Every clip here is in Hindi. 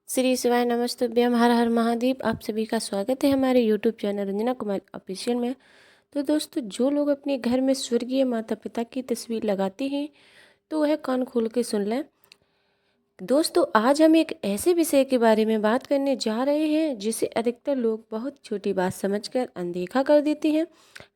श्री शिवाय नमस्तुभ्यम हर हर महादेव। आप सभी का स्वागत है हमारे YouTube channel Ranjana Kumar official में। तो दोस्तों, जो लोग अपने घर में स्वर्गीय माता पिता की तस्वीर लगाते हैं तो वह कान खोल के सुन लें। दोस्तों, आज हम एक ऐसे विषय के बारे में बात करने जा रहे हैं जिसे अधिकतर लोग बहुत छोटी बात समझकर अनदेखा कर देते हैं,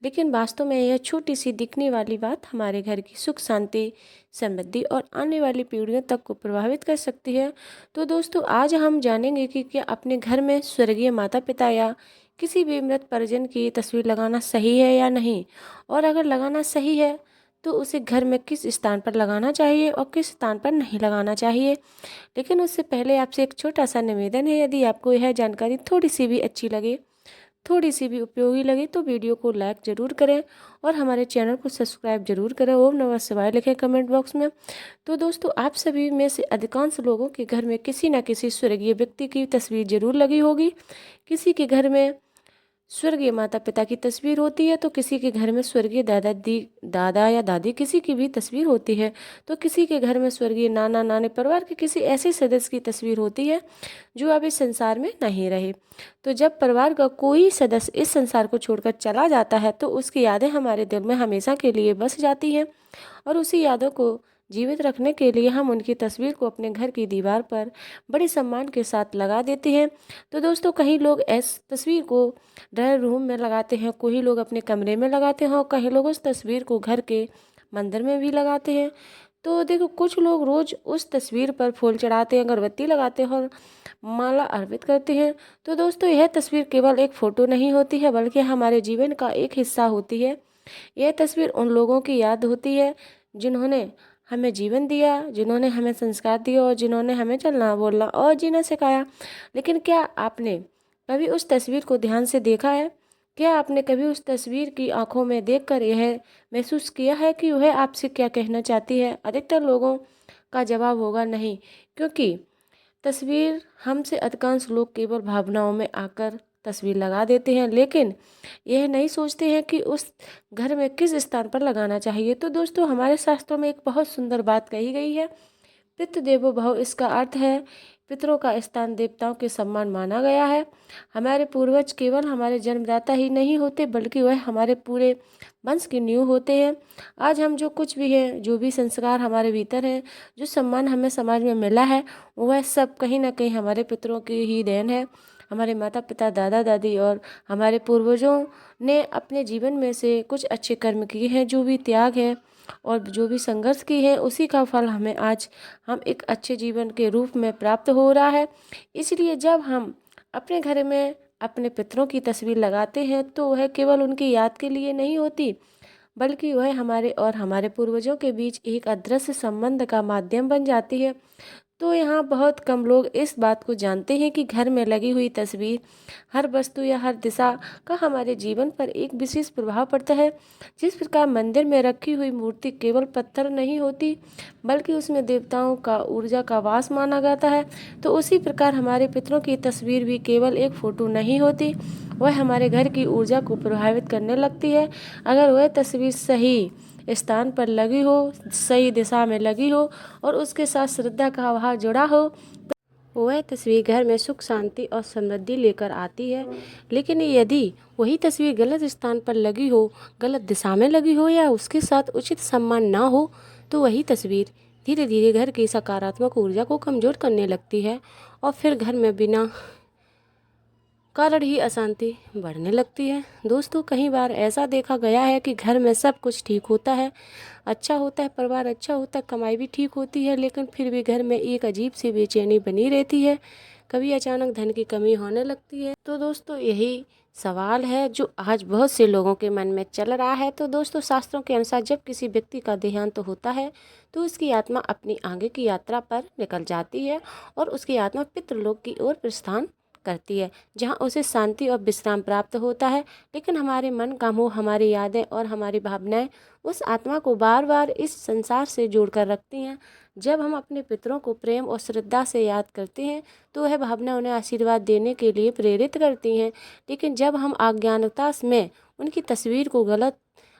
लेकिन वास्तव में यह छोटी सी दिखने वाली बात हमारे घर की सुख शांति, समृद्धि और आने वाली पीढ़ियों तक को प्रभावित कर सकती है। तो दोस्तों, आज हम जानेंगे कि क्या अपने घर में स्वर्गीय माता पिता या किसी भी मृत परिजन की तस्वीर लगाना सही है या नहीं, और अगर लगाना सही है तो उसे घर में किस स्थान पर लगाना चाहिए और किस स्थान पर नहीं लगाना चाहिए। लेकिन उससे पहले आपसे एक छोटा सा निवेदन है, यदि आपको यह जानकारी थोड़ी सी भी अच्छी लगे, थोड़ी सी भी उपयोगी लगे तो वीडियो को लाइक ज़रूर करें और हमारे चैनल को सब्सक्राइब जरूर करें। ओम नमः शिवाय लिखें कमेंट बॉक्स में। तो दोस्तों, आप सभी में से अधिकांश लोगों के घर में किसी न किसी स्वर्गीय व्यक्ति की तस्वीर जरूर लगी होगी। किसी के घर में स्वर्गीय माता पिता की तस्वीर होती है तो किसी के घर में स्वर्गीय दादा या दादी किसी की भी तस्वीर होती है, तो किसी के घर में स्वर्गीय नाना नानी परिवार के किसी ऐसे सदस्य की तस्वीर होती है जो अब इस संसार में नहीं रहे। तो जब परिवार का कोई सदस्य इस संसार को छोड़कर चला जाता है तो उसकी यादें हमारे दिल में हमेशा के लिए बस जाती हैं, और उसी यादों को जीवित रखने के लिए हम उनकी तस्वीर को अपने घर की दीवार पर बड़े सम्मान के साथ लगा देते हैं। तो दोस्तों, कई लोग इस तस्वीर को ड्राइंग रूम में लगाते हैं, कोई लोग अपने कमरे में लगाते हैं और कई लोग उस तस्वीर को घर के मंदिर में भी लगाते हैं। तो देखो, कुछ लोग रोज उस तस्वीर पर फूल चढ़ाते हैं, अगरबत्ती लगाते हैं और माला अर्पित करते हैं। तो दोस्तों, यह तस्वीर केवल एक फोटो नहीं होती है बल्कि हमारे जीवन का एक हिस्सा होती है। यह तस्वीर उन लोगों की याद होती है जिन्होंने हमें जीवन दिया, जिन्होंने हमें संस्कार दिए और जिन्होंने हमें चलना बोलना और जीना सिखाया। लेकिन क्या आपने कभी उस तस्वीर को ध्यान से देखा है? क्या आपने कभी उस तस्वीर की आंखों में देखकर यह महसूस किया है कि वह आपसे क्या कहना चाहती है? अधिकतर लोगों का जवाब होगा नहीं, क्योंकि तस्वीर हमसे अधिकांश लोग केवल भावनाओं में आकर तस्वीर लगा देते हैं, लेकिन यह नहीं सोचते हैं कि उस घर में किस स्थान पर लगाना चाहिए। तो दोस्तों, हमारे शास्त्रों में एक बहुत सुंदर बात कही गई है, पितृ देवो भव। इसका अर्थ है पितरों का स्थान देवताओं के सम्मान माना गया है। हमारे पूर्वज केवल हमारे जन्मदाता ही नहीं होते बल्कि वह हमारे पूरे वंश की नींव होते हैं। आज हम जो कुछ भी हैं, जो भी संस्कार हमारे भीतर हैं, जो सम्मान हमें समाज में मिला है, वह सब कहीं ना कहीं हमारे पितरों की ही देन है। हमारे माता पिता, दादा दादी और हमारे पूर्वजों ने अपने जीवन में से कुछ अच्छे कर्म किए हैं, जो भी त्याग है और जो भी संघर्ष की है, उसी का फल हमें आज हम एक अच्छे जीवन के रूप में प्राप्त हो रहा है। इसलिए जब हम अपने घर में अपने पितरों की तस्वीर लगाते हैं तो वह केवल उनकी याद के लिए नहीं होती, बल्कि वह हमारे और हमारे पूर्वजों के बीच एक अदृश्य संबंध का माध्यम बन जाती है। तो यहाँ बहुत कम लोग इस बात को जानते हैं कि घर में लगी हुई तस्वीर, हर वस्तु या हर दिशा का हमारे जीवन पर एक विशेष प्रभाव पड़ता है। जिस प्रकार मंदिर में रखी हुई मूर्ति केवल पत्थर नहीं होती बल्कि उसमें देवताओं का ऊर्जा का वास माना जाता है, तो उसी प्रकार हमारे पितरों की तस्वीर भी केवल एक फोटो नहीं होती, वह हमारे घर की ऊर्जा को प्रभावित करने लगती है। अगर वह तस्वीर सही स्थान पर लगी हो, सही दिशा में लगी हो और उसके साथ श्रद्धा का भाव जुड़ा हो, तो वह तस्वीर घर में सुख शांति और समृद्धि लेकर आती है। लेकिन यदि वही तस्वीर गलत स्थान पर लगी हो, गलत दिशा में लगी हो या उसके साथ उचित सम्मान ना हो, तो वही तस्वीर धीरे धीरे घर की सकारात्मक ऊर्जा को कमजोर करने लगती है और फिर घर में बिना कारण ही अशांति बढ़ने लगती है। दोस्तों, कई बार ऐसा देखा गया है कि घर में सब कुछ ठीक होता है, अच्छा होता है, परिवार अच्छा होता है, कमाई भी ठीक होती है, लेकिन फिर भी घर में एक अजीब सी बेचैनी बनी रहती है। कभी अचानक धन की कमी होने लगती है। तो दोस्तों, यही सवाल है जो आज बहुत से लोगों के मन में चल रहा है। तो दोस्तों, शास्त्रों के अनुसार जब किसी व्यक्ति का देहांत तो होता है तो उसकी आत्मा अपनी आगे की यात्रा पर निकल जाती है और उसकी आत्मा पितृलोक की ओर प्रस्थान करती है, जहाँ उसे शांति और विश्राम प्राप्त होता है। लेकिन हमारे मन का मोह, हमारी यादें और हमारी भावनाएं उस आत्मा को बार बार इस संसार से जोड़कर रखती हैं। जब हम अपने पितरों को प्रेम और श्रद्धा से याद करते हैं तो वह भावना उन्हें आशीर्वाद देने के लिए प्रेरित करती हैं। लेकिन जब हम अज्ञानता में उनकी तस्वीर को गलत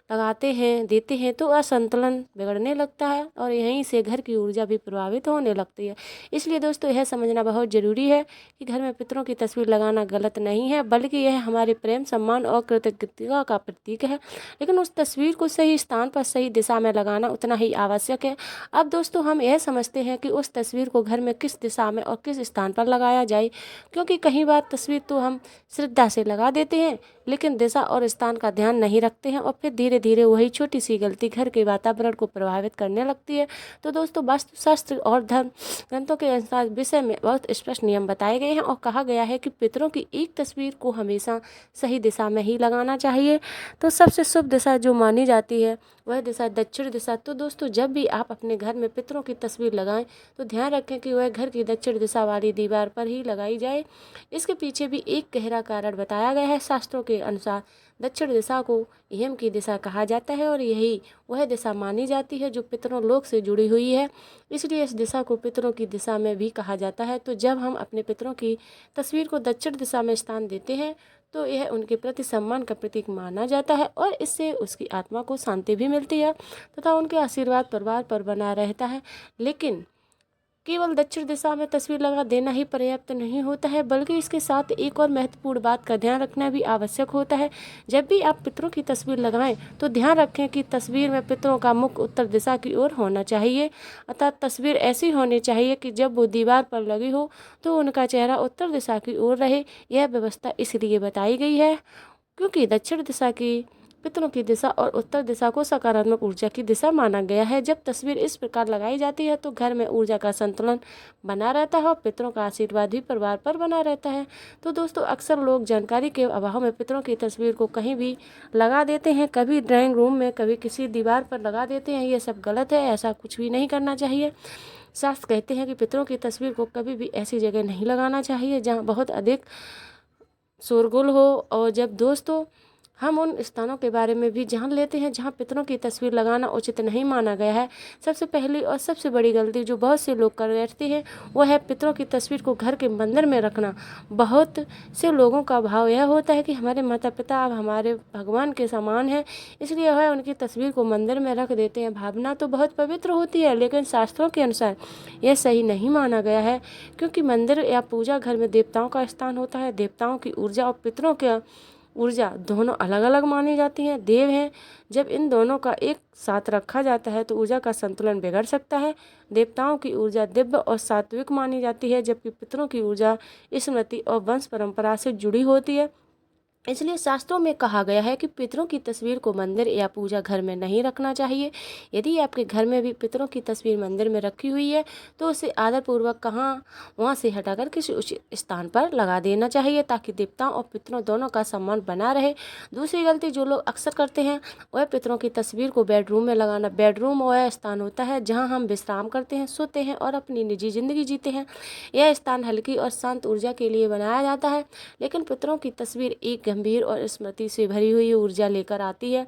लगाते हैं देते हैं तो असंतुलन बिगड़ने लगता है और यहीं से घर की ऊर्जा भी प्रभावित होने लगती है। इसलिए दोस्तों यह समझना बहुत ज़रूरी है कि घर में पितरों की तस्वीर लगाना गलत नहीं है, बल्कि यह हमारे प्रेम, सम्मान और कृतज्ञता का प्रतीक है। लेकिन उस तस्वीर को सही स्थान पर सही दिशा में लगाना उतना ही आवश्यक है। अब दोस्तों हम यह समझते हैं कि उस तस्वीर को घर में किस दिशा में और किस स्थान पर लगाया जाए, क्योंकि कई बार तस्वीर तो हम श्रद्धा से लगा देते हैं लेकिन दिशा और स्थान का ध्यान नहीं रखते हैं और फिर धीरे धीरे वही छोटी सी गलती घर के वातावरण को प्रभावित करने लगती है। तो दोस्तों वास्तुशास्त्र और धर्म ग्रंथों के अनुसार विषय में बहुत स्पष्ट नियम बताए गए हैं और कहा गया है कि पितरों की एक तस्वीर को हमेशा सही दिशा में ही लगाना चाहिए। तो सबसे शुभ दिशा जो मानी जाती है वह दिशा दक्षिण दिशा। तो दोस्तों जब भी आप अपने घर में पितरों की तस्वीर लगाएं तो ध्यान रखें कि वह घर की दक्षिण दिशा वाली दीवार पर ही लगाई जाए। इसके पीछे भी एक गहरा कारण बताया गया है। शास्त्रों के अनुसार दक्षिण दिशा को यम की दिशा कहा जाता है और यही वह दिशा मानी जाती है जो पितरों लोक से जुड़ी हुई है, इसलिए इस दिशा को पितरों की दिशा में भी कहा जाता है। तो जब हम अपने पितरों की तस्वीर को दक्षिण दिशा में स्थान देते हैं तो यह उनके प्रति सम्मान का प्रतीक माना जाता है और इससे उसकी आत्मा को शांति भी मिलती है तथा उनके आशीर्वाद परिवार पर बना रहता है। लेकिन केवल दक्षिण दिशा में तस्वीर लगा देना ही पर्याप्त नहीं होता है, बल्कि इसके साथ एक और महत्वपूर्ण बात का ध्यान रखना भी आवश्यक होता है। जब भी आप पितरों की तस्वीर लगाएं तो ध्यान रखें कि तस्वीर में पितरों का मुख उत्तर दिशा की ओर होना चाहिए, अर्थात तस्वीर ऐसी होनी चाहिए कि जब वो दीवार पर लगी हो तो उनका चेहरा उत्तर दिशा की ओर रहे। यह व्यवस्था इसलिए बताई गई है क्योंकि दक्षिण दिशा की पितरों की दिशा और उत्तर दिशा को सकारात्मक ऊर्जा की दिशा माना गया है। जब तस्वीर इस प्रकार लगाई जाती है तो घर में ऊर्जा का संतुलन बना रहता है और पितरों का आशीर्वाद भी परिवार पर बना रहता है। तो दोस्तों अक्सर लोग जानकारी के अभाव में पितरों की तस्वीर को कहीं भी लगा देते हैं, कभी ड्राइंग रूम में, कभी किसी दीवार पर लगा देते हैं। ये सब गलत है, ऐसा कुछ भी नहीं करना चाहिए। शास्त्र कहते हैं कि पितरों की तस्वीर को कभी भी ऐसी जगह नहीं लगाना चाहिए जहाँ बहुत अधिक शोरगुल हो। और जब दोस्तों हम उन स्थानों के बारे में भी जान लेते हैं जहां पितरों की तस्वीर लगाना उचित नहीं माना गया है। सबसे पहली और सबसे बड़ी गलती जो बहुत से लोग कर बैठते हैं वो है पितरों की तस्वीर को घर के मंदिर में रखना। बहुत से लोगों का भाव यह होता है कि हमारे माता पिता अब हमारे भगवान के समान हैं, इसलिए वह उनकी तस्वीर को मंदिर में रख देते हैं। भावना तो बहुत पवित्र होती है लेकिन शास्त्रों के अनुसार यह सही नहीं माना गया है, क्योंकि मंदिर या पूजा घर में देवताओं का स्थान होता है। देवताओं की ऊर्जा और पितरों के ऊर्जा दोनों अलग अलग मानी जाती हैं, देव हैं। जब इन दोनों का एक साथ रखा जाता है तो ऊर्जा का संतुलन बिगड़ सकता है। देवताओं की ऊर्जा दिव्य और सात्विक मानी जाती है, जबकि पितरों की ऊर्जा स्मृति और वंश परंपरा से जुड़ी होती है। इसलिए शास्त्रों में कहा गया है कि पितरों की तस्वीर को मंदिर या पूजा घर में नहीं रखना चाहिए। यदि आपके घर में भी पितरों की तस्वीर मंदिर में रखी हुई है तो उसे आदरपूर्वक वहाँ से हटाकर किसी उचित स्थान पर लगा देना चाहिए, ताकि देवताओं और पितरों दोनों का सम्मान बना रहे। दूसरी गलती जो लोग अक्सर करते हैं वह पितरों की तस्वीर को बेडरूम में लगाना। बेडरूम वह स्थान होता है जहाँ हम विश्राम करते हैं, सोते हैं और अपनी निजी जिंदगी जीते हैं। यह स्थान हल्की और शांत ऊर्जा के लिए बनाया जाता है, लेकिन पितरों की तस्वीर एक गंभीर और स्मृति से भरी हुई ऊर्जा लेकर आती है।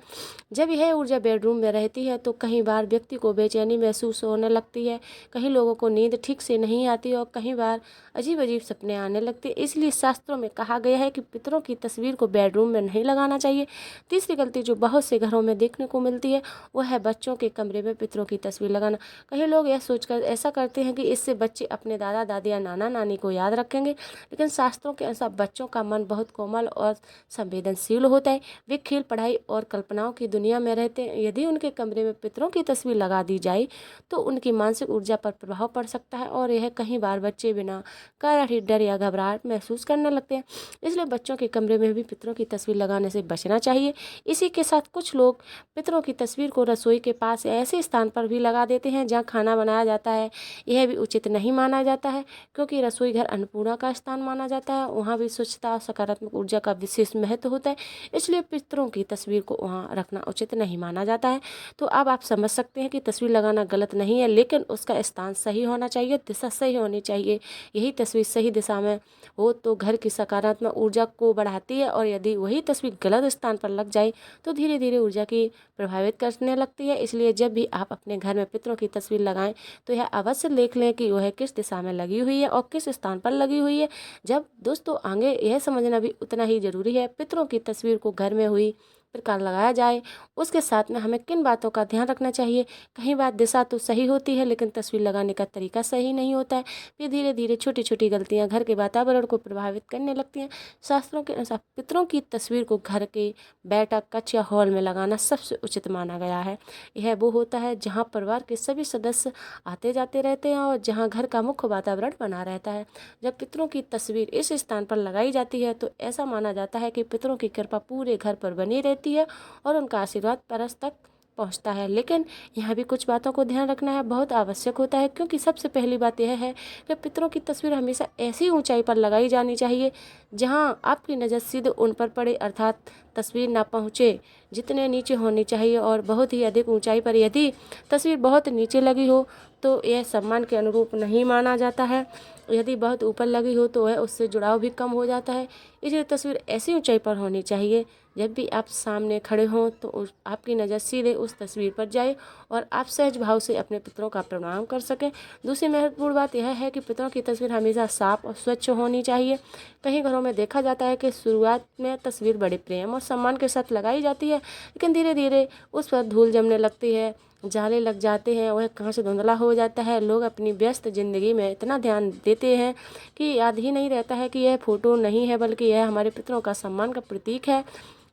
जब यह ऊर्जा बेडरूम में रहती है तो कई बार व्यक्ति को बेचैनी महसूस होने लगती है, कहीं लोगों को नींद ठीक से नहीं आती और कई बार अजीब अजीब सपने आने लगते हैं। इसलिए शास्त्रों में कहा गया है कि पितरों की तस्वीर को बेडरूम में नहीं लगाना चाहिए। तीसरी गलती जो बहुत से घरों में देखने को मिलती है वह है बच्चों के कमरे में पितरों की तस्वीर लगाना। कई लोग यह सोचकर ऐसा करते हैं कि इससे बच्चे अपने दादा दादी या नाना नानी को याद रखेंगे, लेकिन शास्त्रों के अनुसार बच्चों का मन बहुत कोमल और संवेदनशील होता है। वे खेल, पढ़ाई और कल्पनाओं की दुनिया में रहते हैं। यदि उनके कमरे में पितरों की तस्वीर लगा दी जाए तो उनकी मानसिक ऊर्जा पर प्रभाव पड़ सकता है और यह कई बार बच्चे बिना कारण ही डर या घबराहट महसूस करने लगते हैं। इसलिए बच्चों के कमरे में भी पितरों की तस्वीर लगाने से बचना चाहिए। इसी के साथ कुछ लोग पितरों की तस्वीर को रसोई के पास या ऐसे स्थान पर भी लगा देते हैं जहाँ खाना बनाया जाता है। यह भी उचित नहीं माना जाता है, क्योंकि रसोई घर अन्नपूर्णा का स्थान माना जाता है। वहाँ भी स्वच्छता और सकारात्मक ऊर्जा का विशेष महत्व होता है, इसलिए पितरों की तस्वीर को वहाँ रखना उचित नहीं माना जाता है। तो अब आप समझ सकते हैं कि तस्वीर लगाना गलत नहीं है, लेकिन उसका स्थान सही होना चाहिए, दिशा सही होनी चाहिए। यही तस्वीर सही दिशा में हो तो घर की सकारात्मक ऊर्जा को बढ़ाती है, और यदि वही तस्वीर गलत स्थान पर लग जाए तो धीरे धीरे ऊर्जा की प्रभावित करने लगती है। इसलिए जब भी आप अपने घर में पितरों की तस्वीर लगाएं तो यह अवश्य देख लें कि वह किस दिशा में लगी हुई है और किस स्थान पर लगी हुई है। जब दोस्तों आगे यह समझना भी उतना ही जरूरी है, पितरों की तस्वीर को घर में हुई प्रकार लगाया जाए। उसके साथ में हमें किन बातों का ध्यान रखना चाहिए। कहीं बात दिशा तो सही होती है लेकिन तस्वीर लगाने का तरीका सही नहीं होता है। फिर धीरे धीरे छोटी छोटी गलतियाँ घर के वातावरण को प्रभावित करने लगती हैं। शास्त्रों के अनुसार पितरों की तस्वीर को घर के बैठक कक्ष या हॉल में लगाना सबसे उचित माना गया है। यह वो होता है जहाँ परिवार के सभी सदस्य आते जाते रहते हैं और जहाँ घर का मुख्य वातावरण बना रहता है। जब पितरों की तस्वीर इस स्थान पर लगाई जाती है तो ऐसा माना जाता है कि पितरों की कृपा पूरे घर पर बनी रहती है और उनका आशीर्वाद परस तक पहुंचता है। लेकिन यहाँ भी कुछ बातों को ध्यान रखना है, बहुत आवश्यक होता है, क्योंकि सबसे पहली बात यह है कि पितरों की तस्वीर हमेशा ऐसी ऊंचाई पर लगाई जानी चाहिए जहाँ आपकी नज़र सीधे उन पर पड़े, अर्थात तस्वीर ना पहुँचे जितने नीचे होनी चाहिए। और बहुत ही अधिक ऊंचाई पर यदि तस्वीर बहुत नीचे लगी हो तो यह सम्मान के अनुरूप नहीं माना जाता है। यदि बहुत ऊपर लगी हो तो वह उससे जुड़ाव भी कम हो जाता है। इसलिए तस्वीर ऐसी ऊंचाई पर होनी चाहिए जब भी आप सामने खड़े हों तो आपकी नज़र सीधे उस तस्वीर पर जाए और आप सहज भाव से अपने पितरों का प्रणाम कर सकें। दूसरी महत्वपूर्ण बात यह है कि पितरों की तस्वीर हमेशा साफ और स्वच्छ होनी चाहिए। कई घरों में देखा जाता है कि शुरुआत में तस्वीर बड़े प्रेम और सम्मान के साथ लगाई जाती है, लेकिन धीरे धीरे उस पर धूल जमने लगती है, जाले लग जाते हैं, वह कांच धुंधला हो जाता है। लोग अपनी व्यस्त ज़िंदगी में इतना ध्यान देते हैं कि याद ही नहीं रहता है कि यह फ़ोटो नहीं है बल्कि यह हमारे पितरों का सम्मान का प्रतीक है।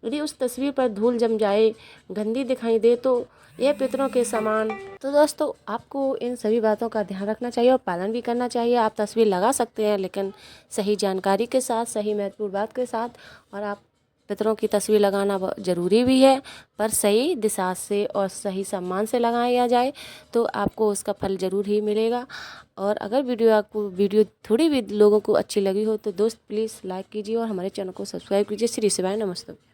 यदि उस तस्वीर पर धूल जम जाए, गंदी दिखाई दे तो यह पितरों के समान। तो दोस्तों, आपको इन सभी बातों का ध्यान रखना चाहिए और पालन भी करना चाहिए। आप तस्वीर लगा सकते हैं लेकिन सही जानकारी के साथ, सही महत्वपूर्ण बात के साथ। और आप पितरों की तस्वीर लगाना ज़रूरी भी है, पर सही दिशा से और सही सम्मान से लगाया जाए तो आपको उसका फल ज़रूर ही मिलेगा। और अगर वीडियो थोड़ी भी लोगों को अच्छी लगी हो तो दोस्त प्लीज़ लाइक कीजिए और हमारे चैनल को सब्सक्राइब कीजिए। श्री शिवाय नमस्ते।